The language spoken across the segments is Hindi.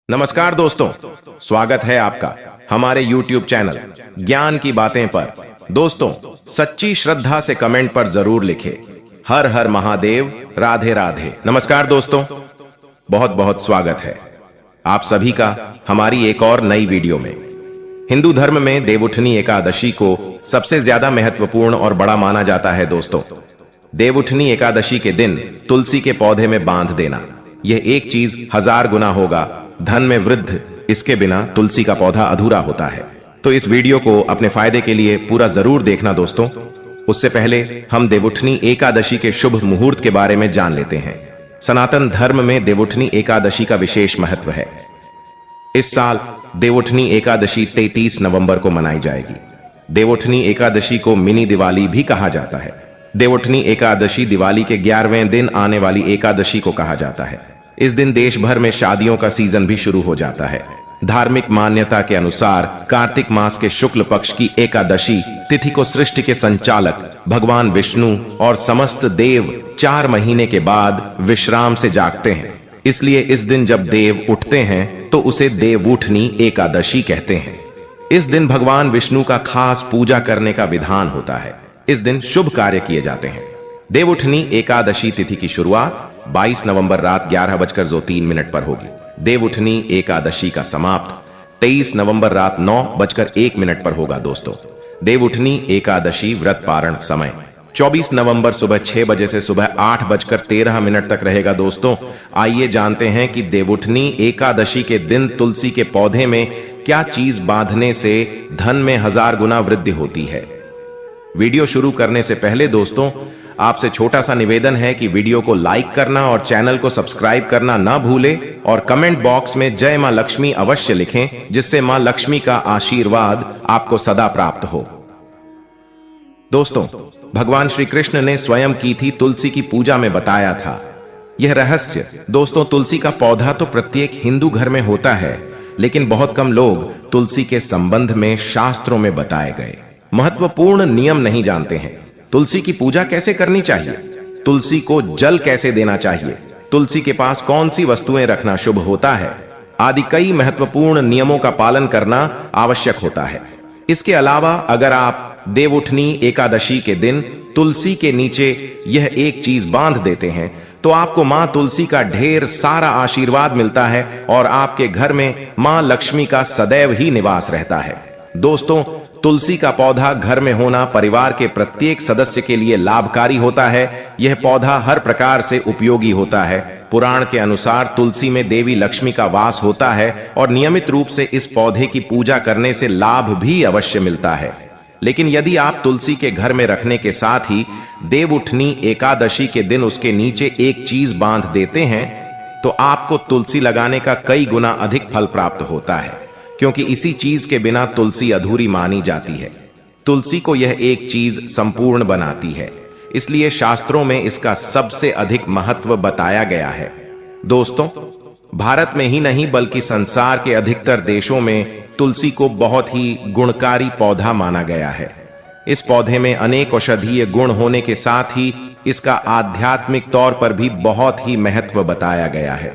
नमस्कार दोस्तों, स्वागत है आपका हमारे YouTube चैनल ज्ञान की बातें पर। दोस्तों, सच्ची श्रद्धा से कमेंट पर जरूर लिखें हर हर महादेव, राधे राधे। नमस्कार दोस्तों, बहुत बहुत स्वागत है आप सभी का हमारी एक और नई वीडियो में। हिंदू धर्म में देवउठनी एकादशी को सबसे ज्यादा महत्वपूर्ण और बड़ा माना जाता है। दोस्तों, देवउठनी एकादशी के दिन तुलसी के पौधे में बांध देना, यह एक चीज 1000 गुना होगा धन में वृद्धि। इसके बिना तुलसी का पौधा अधूरा होता है। तो इस वीडियो को अपने फायदे के लिए पूरा जरूर देखना दोस्तों। उससे पहले हम देवउठनी एकादशी के शुभ मुहूर्त के बारे में जान लेते हैं। सनातन धर्म में देवउठनी एकादशी का विशेष महत्व है। इस साल देवउठनी एकादशी 33 नवंबर को मनाई जाएगी। देवउठनी एकादशी को मिनी दिवाली भी कहा जाता है। देवउठनी एकादशी दिवाली के 11वें दिन आने वाली एकादशी को कहा जाता है। इस दिन देश भर में शादियों का सीजन भी शुरू हो जाता है। धार्मिक मान्यता के अनुसार कार्तिक मास के शुक्ल पक्ष की एकादशी तिथि को सृष्टि के संचालक भगवान विष्णु और समस्त देव 4 महीने के बाद विश्राम से जागते हैं। इसलिए इस दिन जब देव उठते हैं तो उसे देवउठनी एकादशी कहते हैं। इस दिन भगवान विष्णु का खास पूजा करने का विधान होता है। इस दिन शुभ कार्य किए जाते हैं। देवउठनी एकादशी तिथि की शुरुआत 22 नवंबर रात 11:03 पर होगी। देवउठनी एकादशी का समाप्त 23 नवंबर रात 9:01 पर होगा। दोस्तों, देवउठनी एकादशी व्रत पारण समय 24 नवंबर सुबह 6 बजे से सुबह 8:13 तक रहेगा। दोस्तों, आइए जानते हैं कि देवउठनी एकादशी के दिन तुलसी के पौधे में क्या चीज बांधने से धन में 1000 गुना वृद्धि होती है। वीडियो शुरू करने से पहले दोस्तों, आपसे छोटा सा निवेदन है कि वीडियो को लाइक करना और चैनल को सब्सक्राइब करना ना भूलें और कमेंट बॉक्स में जय मां लक्ष्मी अवश्य लिखें, जिससे मां लक्ष्मी का आशीर्वाद आपको सदा प्राप्त हो। दोस्तों, भगवान श्री कृष्ण ने स्वयं की थी तुलसी की पूजा में बताया था यह रहस्य। दोस्तों, तुलसी का पौधा तो प्रत्येक हिंदू घर में होता है, लेकिन बहुत कम लोग तुलसी के संबंध में शास्त्रों में बताए गए महत्वपूर्ण नियम नहीं जानते हैं। तुलसी की पूजा कैसे करनी चाहिए, तुलसी को जल कैसे देना चाहिए, तुलसी के पास कौन सी वस्तुएं रखना शुभ होता है आदि कई महत्वपूर्ण नियमों का पालन करना आवश्यक होता है। इसके अलावा अगर आप देवउठनी एकादशी के दिन तुलसी के नीचे यह एक चीज बांध देते हैं तो आपको मां तुलसी का ढेर सारा आशीर्वाद मिलता है और आपके घर में मां लक्ष्मी का सदैव ही निवास रहता है। दोस्तों, तुलसी का पौधा घर में होना परिवार के प्रत्येक सदस्य के लिए लाभकारी होता है। यह पौधा हर प्रकार से उपयोगी होता है। पुराण के अनुसार तुलसी में देवी लक्ष्मी का वास होता है और नियमित रूप से इस पौधे की पूजा करने से लाभ भी अवश्य मिलता है। लेकिन यदि आप तुलसी के घर में रखने के साथ ही देवउठनी एकादशी के दिन उसके नीचे एक चीज बांध देते हैं तो आपको तुलसी लगाने का कई गुना अधिक फल प्राप्त होता है, क्योंकि इसी चीज के बिना तुलसी अधूरी मानी जाती है। तुलसी को यह एक चीज संपूर्ण बनाती है, इसलिए शास्त्रों में इसका सबसे अधिक महत्व बताया गया है। दोस्तों, भारत में ही नहीं बल्कि संसार के अधिकतर देशों में तुलसी को बहुत ही गुणकारी पौधा माना गया है। इस पौधे में अनेक औषधीय गुण होने के साथ ही इसका आध्यात्मिक तौर पर भी बहुत ही महत्व बताया गया है।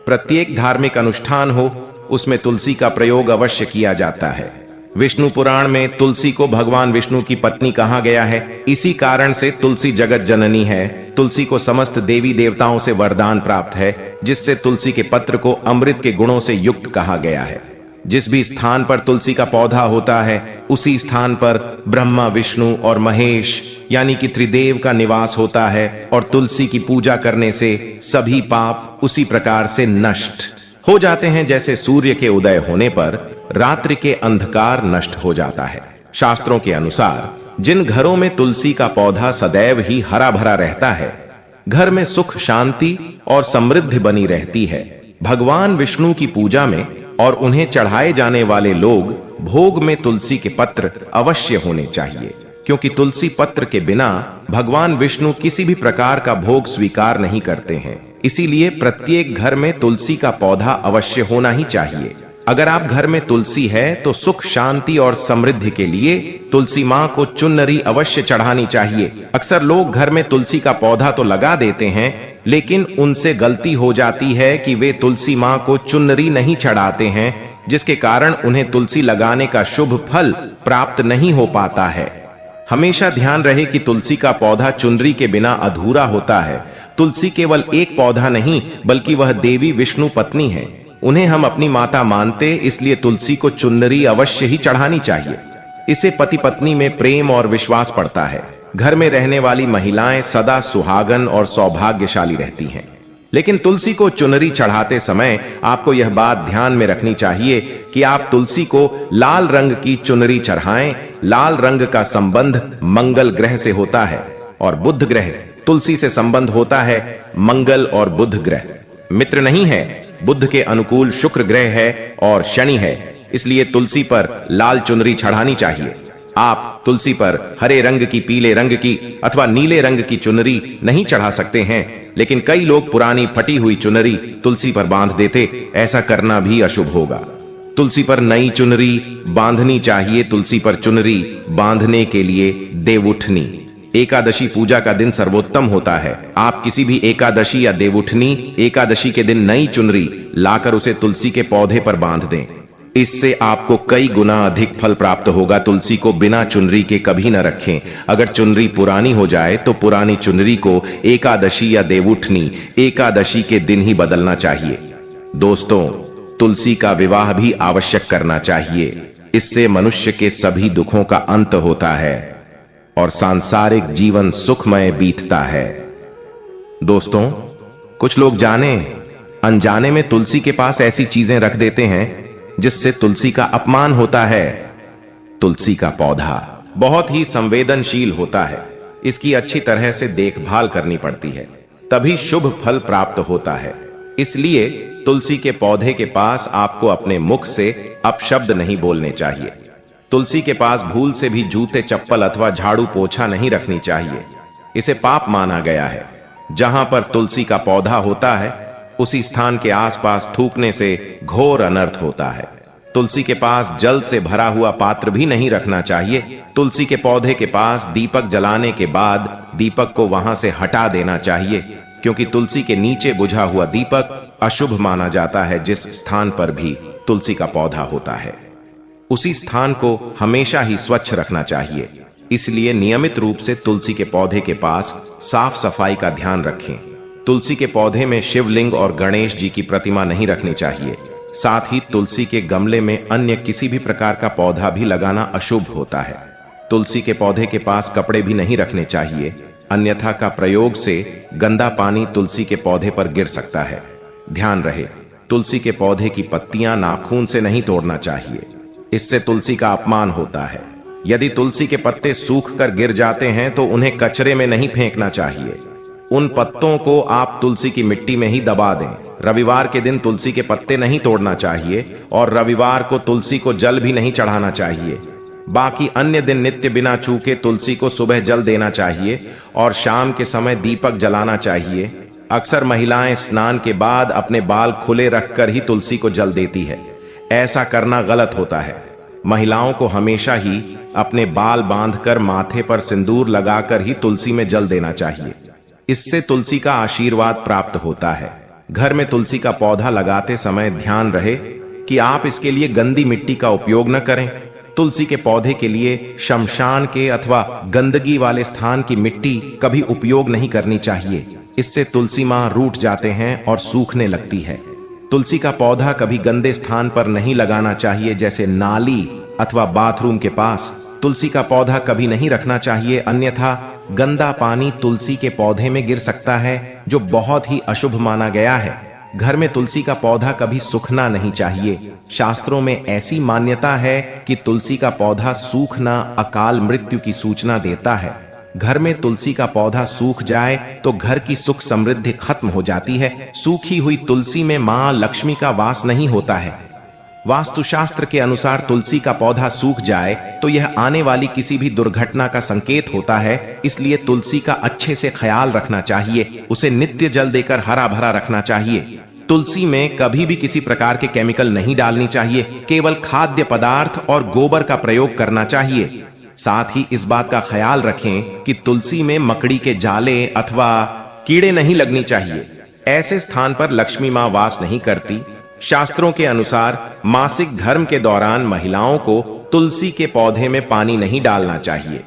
प्रत्येक धार्मिक अनुष्ठान हो उसमें तुलसी का प्रयोग अवश्य किया जाता है। विष्णु पुराण में तुलसी को भगवान विष्णु की पत्नी कहा गया है। इसी कारण से तुलसी जगत जननी है। तुलसी को समस्त देवी देवताओं से वरदान प्राप्त है, जिससे तुलसी के पत्र को अमृत के गुणों से युक्त कहा गया है। जिस भी स्थान पर तुलसी का पौधा होता है उसी स्थान पर ब्रह्मा, विष्णु और महेश यानी कि त्रिदेव का निवास होता है और तुलसी की पूजा करने से सभी पाप उसी प्रकार से नष्ट हो जाते हैं जैसे सूर्य के उदय होने पर रात्रि के अंधकार नष्ट हो जाता है। शास्त्रों के अनुसार जिन घरों में तुलसी का पौधा सदैव ही हरा भरा रहता है, घर में सुख, शांति और समृद्धि बनी रहती है। भगवान विष्णु की पूजा में और उन्हें चढ़ाए जाने वाले लोग भोग में तुलसी के पत्र अवश्य होने चाहिए, क्योंकि तुलसी पत्र के बिना भगवान विष्णु किसी भी प्रकार का भोग स्वीकार नहीं करते हैं। इसीलिए प्रत्येक घर में तुलसी का पौधा अवश्य होना ही चाहिए। अगर आप घर में तुलसी है तो सुख, शांति और समृद्धि के लिए तुलसी मां को चुनरी अवश्य चढ़ानी चाहिए। अक्सर लोग घर में तुलसी का पौधा तो लगा देते हैं, लेकिन उनसे गलती हो जाती है कि वे तुलसी मां को चुनरी नहीं चढ़ाते हैं, जिसके कारण उन्हें तुलसी लगाने का शुभ फल प्राप्त नहीं हो पाता है। हमेशा ध्यान रहे कि तुलसी का पौधा चुनरी के बिना अधूरा होता है। तुलसी केवल एक पौधा नहीं, बल्कि वह देवी विष्णु पत्नी है। उन्हें हम अपनी माता मानते, इसलिए तुलसी को चुनरी अवश्य ही चढ़ानी चाहिए। इससे पति पत्नी में प्रेम और विश्वास बढ़ता है। घर में रहने वाली महिलाएं सदा सुहागन और सौभाग्यशाली रहती हैं। लेकिन तुलसी को चुनरी चढ़ाते समय आपको यह बात ध्यान में रखनी चाहिए कि आप तुलसी को लाल रंग की चुनरी चढ़ाएं। लाल रंग का संबंध मंगल ग्रह से होता है और बुध ग्रह तुलसी से संबंध होता है। मंगल और बुध ग्रह मित्र नहीं है। बुध के अनुकूल शुक्र ग्रह है और शनि है, इसलिए तुलसी पर लाल चुनरी चढ़ानी चाहिए। आप तुलसी पर हरे रंग की, पीले रंग की अथवा नीले रंग की चुनरी नहीं चढ़ा सकते हैं, लेकिन कई लोग पुरानी फटी हुई चुनरी तुलसी पर बांध देते। ऐसा करना भी अशुभ होगा। तुलसी पर नई चुनरी बांधनी चाहिए। तुलसी पर चुनरी बांधने के लिए देवउठनी एकादशी पूजा का दिन सर्वोत्तम होता है। आप किसी भी एकादशी या देवउठनी एकादशी के दिन नई चुनरी लाकर उसे तुलसी के पौधे पर बांध दें। इससे आपको कई गुना अधिक फल प्राप्त होगा। तुलसी को बिना चुनरी के कभी न रखें। अगर चुनरी पुरानी हो जाए तो पुरानी चुनरी को एकादशी या देवउठनी एकादशी के दिन ही बदलना चाहिए। दोस्तों, तुलसी का विवाह भी आवश्यक करना चाहिए। इससे मनुष्य के सभी दुखों का अंत होता है और सांसारिक जीवन सुखमय बीतता है। दोस्तों, कुछ लोग जाने अनजाने में तुलसी के पास ऐसी चीजें रख देते हैं जिससे तुलसी का अपमान होता है। तुलसी का पौधा बहुत ही संवेदनशील होता है। इसकी अच्छी तरह से देखभाल करनी पड़ती है, तभी शुभ फल प्राप्त होता है। इसलिए तुलसी के पौधे के पास आपको अपने मुख से अपशब्द नहीं बोलने चाहिए। तुलसी के पास भूल से भी जूते, चप्पल अथवा झाड़ू पोछा नहीं रखनी चाहिए। इसे पाप माना गया है। जहां पर तुलसी का पौधा होता है उसी स्थान के आसपास थूकने से घोर अनर्थ होता है। तुलसी के पास जल से भरा हुआ पात्र भी नहीं रखना चाहिए। तुलसी के पौधे के पास दीपक जलाने के बाद दीपक को वहां से हटा देना चाहिए, क्योंकि तुलसी के नीचे बुझा हुआ दीपक अशुभ माना जाता है। जिस स्थान पर भी तुलसी का पौधा होता है उसी स्थान को हमेशा ही स्वच्छ रखना चाहिए। इसलिए नियमित रूप से तुलसी के पौधे के पास साफ सफाई का ध्यान रखें। तुलसी के पौधे में शिवलिंग और गणेश जी की प्रतिमा नहीं रखनी चाहिए। साथ ही तुलसी के गमले में अन्य किसी भी प्रकार का पौधा भी लगाना अशुभ होता है। तुलसी के पौधे के पास कपड़े भी नहीं रखने चाहिए, अन्यथा का प्रयोग से गंदा पानी तुलसी के पौधे पर गिर सकता है। ध्यान रहे, तुलसी के पौधे की पत्तियां नाखून से नहीं तोड़ना चाहिए, इससे तुलसी का अपमान होता है। यदि तुलसी के पत्ते सूख कर गिर जाते हैं तो उन्हें कचरे में नहीं फेंकना चाहिए। उन पत्तों को आप तुलसी की मिट्टी में ही दबा दें। रविवार के दिन तुलसी के पत्ते नहीं तोड़ना चाहिए और रविवार को तुलसी को जल भी नहीं चढ़ाना चाहिए। बाकी अन्य दिन नित्य बिना चूके तुलसी को सुबह जल देना चाहिए और शाम के समय दीपक जलाना चाहिए। अक्सर महिलाएं स्नान के बाद अपने बाल खुले रखकर ही तुलसी को जल देती है। ऐसा करना गलत होता है। महिलाओं को हमेशा ही अपने बाल बांधकर माथे पर सिंदूर लगाकर ही तुलसी में जल देना चाहिए। इससे तुलसी का आशीर्वाद प्राप्त होता है। घर में तुलसी का पौधा लगाते समय ध्यान रहे कि आप इसके लिए गंदी मिट्टी का उपयोग न करें। तुलसी के पौधे के लिए शमशान के अथवा गंदगी वाले स्थान की मिट्टी कभी उपयोग नहीं करनी चाहिए। इससे तुलसी मां रूठ जाते हैं और सूखने लगती है। तुलसी का पौधा कभी गंदे स्थान पर नहीं लगाना चाहिए, जैसे नाली अथवा बाथरूम के पास। तुलसी का पौधा कभी नहीं रखना चाहिए, अन्यथा गंदा पानी तुलसी के पौधे में गिर सकता है, जो बहुत ही अशुभ माना गया है। घर में तुलसी का पौधा कभी सूखना नहीं चाहिए। शास्त्रों में ऐसी मान्यता है कि तुलसी का पौधा सूखना अकाल मृत्यु की सूचना देता है। घर में तुलसी का पौधा सूख जाए तो घर की सुख समृद्धि खत्म हो जाती है। सूखी हुई तुलसी में मां लक्ष्मी का वास नहीं होता है। वास्तुशास्त्र के अनुसार तुलसी का पौधा सूख जाए तो यह आने वाली किसी भी दुर्घटना का संकेत होता है। इसलिए तुलसी का अच्छे से ख्याल रखना चाहिए। उसे नित्य जल देकर हरा भरा रखना चाहिए। तुलसी में कभी भी किसी प्रकार के केमिकल नहीं डालनी चाहिए। केवल खाद्य पदार्थ और गोबर का प्रयोग करना चाहिए। साथ ही इस बात का ख्याल रखें कि तुलसी में मकड़ी के जाले अथवा कीड़े नहीं लगनी चाहिए। ऐसे स्थान पर लक्ष्मी मां वास नहीं करती। शास्त्रों के अनुसार मासिक धर्म के दौरान महिलाओं को तुलसी के पौधे में पानी नहीं डालना चाहिए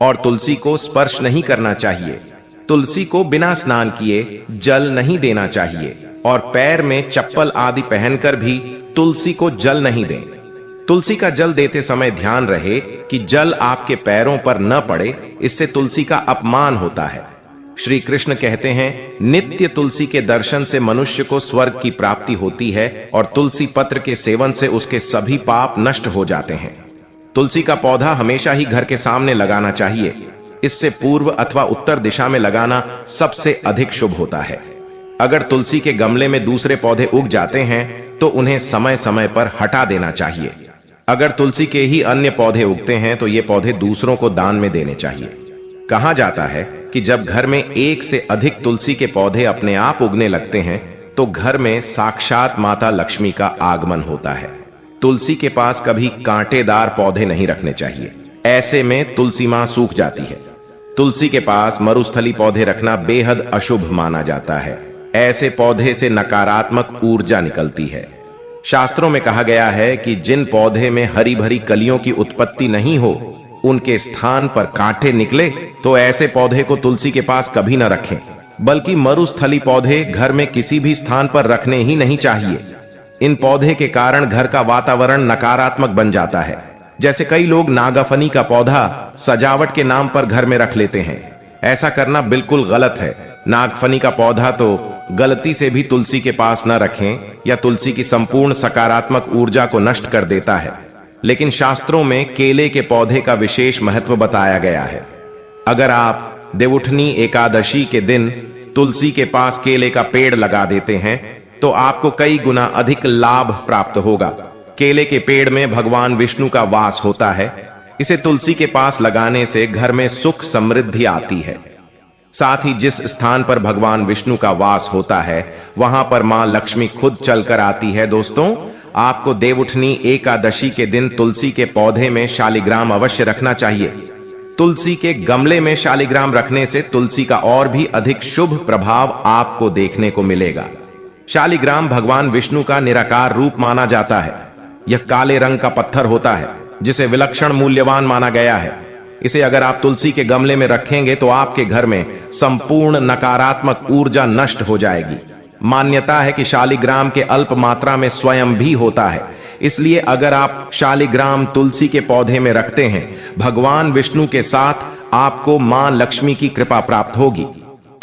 और तुलसी को स्पर्श नहीं करना चाहिए। तुलसी को बिना स्नान किए जल नहीं देना चाहिए और पैर में चप्पल आदि पहनकर भी तुलसी को जल नहीं दें। तुलसी का जल देते समय ध्यान रहे कि जल आपके पैरों पर न पड़े, इससे तुलसी का अपमान होता है। श्री कृष्ण कहते हैं, नित्य तुलसी के दर्शन से मनुष्य को स्वर्ग की प्राप्ति होती है और तुलसी पत्र के सेवन से उसके सभी पाप नष्ट हो जाते हैं। तुलसी का पौधा हमेशा ही घर के सामने लगाना चाहिए। इससे पूर्व अथवा उत्तर दिशा में लगाना सबसे अधिक शुभ होता है। अगर तुलसी के गमले में दूसरे पौधे उग जाते हैं तो उन्हें समय समय पर हटा देना चाहिए। अगर तुलसी के ही अन्य पौधे उगते हैं तो ये पौधे दूसरों को दान में देने चाहिए। कहा जाता है कि जब घर में एक से अधिक तुलसी के पौधे अपने आप उगने लगते हैं तो घर में साक्षात माता लक्ष्मी का आगमन होता है। तुलसी के पास कभी कांटेदार पौधे नहीं रखने चाहिए, ऐसे में तुलसी मां सूख जाती है। तुलसी के पास मरुस्थली पौधे रखना बेहद अशुभ माना जाता है। ऐसे पौधे से नकारात्मक ऊर्जा निकलती है। शास्त्रों में कहा गया है कि जिन पौधे में हरी भरी कलियों की उत्पत्ति नहीं हो, उनके स्थान पर कांटे निकले तो ऐसे पौधे को तुलसी के पास कभी न रखें, बल्कि मरुस्थली पौधे घर में किसी भी स्थान पर रखने ही नहीं चाहिए। इन पौधे के कारण घर का वातावरण नकारात्मक बन जाता है। जैसे कई लोग नागफनी का पौधा सजावट के नाम पर घर में रख लेते हैं। ऐसा करना बिल्कुल गलत है। नागफनी का पौधा तो गलती से भी तुलसी के पास न रखें या तुलसी की संपूर्ण सकारात्मक ऊर्जा को नष्ट कर देता है। लेकिन शास्त्रों में केले के पौधे का विशेष महत्व बताया गया है। अगर आप देवउठनी एकादशी के दिन तुलसी के पास केले का पेड़ लगा देते हैं तो आपको कई गुना अधिक लाभ प्राप्त होगा। केले के पेड़ में भगवान विष्णु का वास होता है। इसे तुलसी के पास लगाने से घर में सुख समृद्धि आती है। साथ ही जिस स्थान पर भगवान विष्णु का वास होता है वहां पर मां लक्ष्मी खुद चलकर आती है। दोस्तों, आपको देवउठनी एकादशी के दिन तुलसी के पौधे में शालिग्राम अवश्य रखना चाहिए। तुलसी के गमले में शालिग्राम रखने से तुलसी का और भी अधिक शुभ प्रभाव आपको देखने को मिलेगा। शालिग्राम भगवान विष्णु का निराकार रूप माना जाता है। यह काले रंग का पत्थर होता है जिसे विलक्षण मूल्यवान माना गया है। इसे अगर आप तुलसी के गमले में रखेंगे तो आपके घर में संपूर्ण नकारात्मक ऊर्जा नष्ट हो जाएगी। मान्यता है कि शालिग्राम के अल्प मात्रा में स्वयं भी होता है, इसलिए अगर आप शालिग्राम तुलसी के पौधे में रखते हैं, भगवान विष्णु के साथ आपको मां लक्ष्मी की कृपा प्राप्त होगी।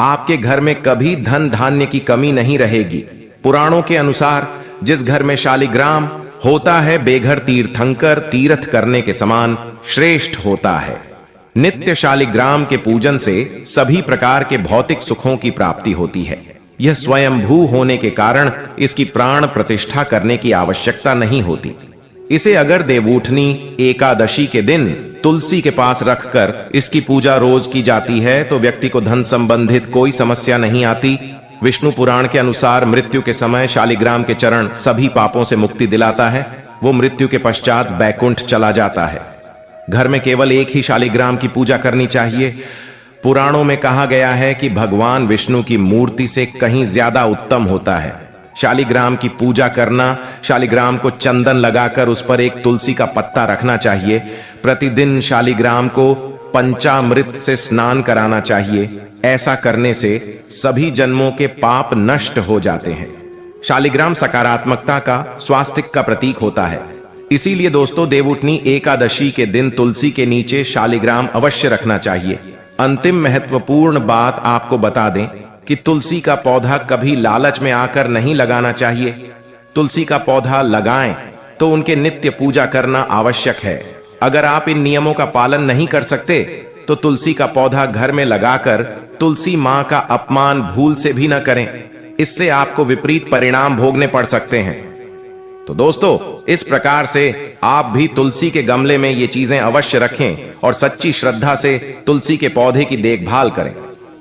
आपके घर में कभी धन धान्य की कमी नहीं रहेगी। पुराणों के अनुसार जिस घर में शालिग्राम होता है बेघर तीर्थंकर तीर्थ करने के समान श्रेष्ठ होता है। नित्य शालिग्राम के पूजन से सभी प्रकार के भौतिक सुखों की प्राप्ति होती है। यह स्वयंभू होने के कारण इसकी प्राण प्रतिष्ठा करने की आवश्यकता नहीं होती। इसे अगर देवउठनी एकादशी के दिन तुलसी के पास रखकर इसकी पूजा रोज की जाती है तो व्यक्ति को धन संबंधित कोई समस्या नहीं आती। विष्णु पुराण के अनुसार मृत्यु के समय शालिग्राम के चरण सभी पापों से मुक्ति दिलाता है। वो मृत्यु के पश्चात बैकुंठ चला जाता है। घर में केवल एक ही शालिग्राम की पूजा करनी चाहिए। पुराणों में कहा गया है कि भगवान विष्णु की मूर्ति से कहीं ज्यादा उत्तम होता है शालिग्राम की पूजा करना। शालिग्राम को चंदन लगाकर उस पर एक तुलसी का पत्ता रखना चाहिए। प्रतिदिन शालिग्राम को पंचामृत से स्नान कराना चाहिए। ऐसा करने से सभी जन्मों के पाप नष्ट हो जाते हैं। शालिग्राम सकारात्मकता का, स्वास्तिक का प्रतीक होता है। इसीलिए दोस्तों, देवउठनी एकादशी के दिन तुलसी के नीचे शालिग्राम अवश्य रखना चाहिए। अंतिम महत्वपूर्ण बात आपको बता दें कि तुलसी का पौधा कभी लालच में आकर नहीं लगाना चाहिए। तुलसी का पौधा लगाएं तो उनके नित्य पूजा करना आवश्यक है। अगर आप इन नियमों का पालन नहीं कर सकते तो तुलसी का पौधा घर में लगाकर तुलसी मां का अपमान भूल से भी न करें। इससे आपको विपरीत परिणाम भोगने पड़ सकते हैं। तो दोस्तों, इस प्रकार से आप भी तुलसी के गमले में ये चीजें अवश्य रखें और सच्ची श्रद्धा से तुलसी के पौधे की देखभाल करें।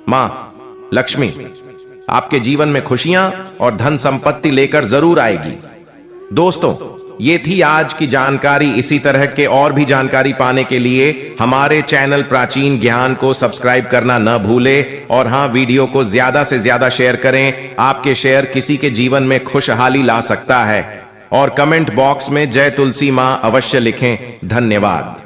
मां लक्ष्मी आपके जीवन में खुशियां और धन संपत्ति लेकर जरूर आएगी। दोस्तों, ये थी आज की जानकारी। इसी तरह के और भी जानकारी पाने के लिए हमारे चैनल प्राचीन ज्ञान को सब्सक्राइब करना न भूले और हाँ, वीडियो को ज्यादा से ज्यादा शेयर करें। आपके शेयर किसी के जीवन में खुशहाली ला सकता है। और कमेंट बॉक्स में जय तुलसी मां अवश्य लिखें। धन्यवाद।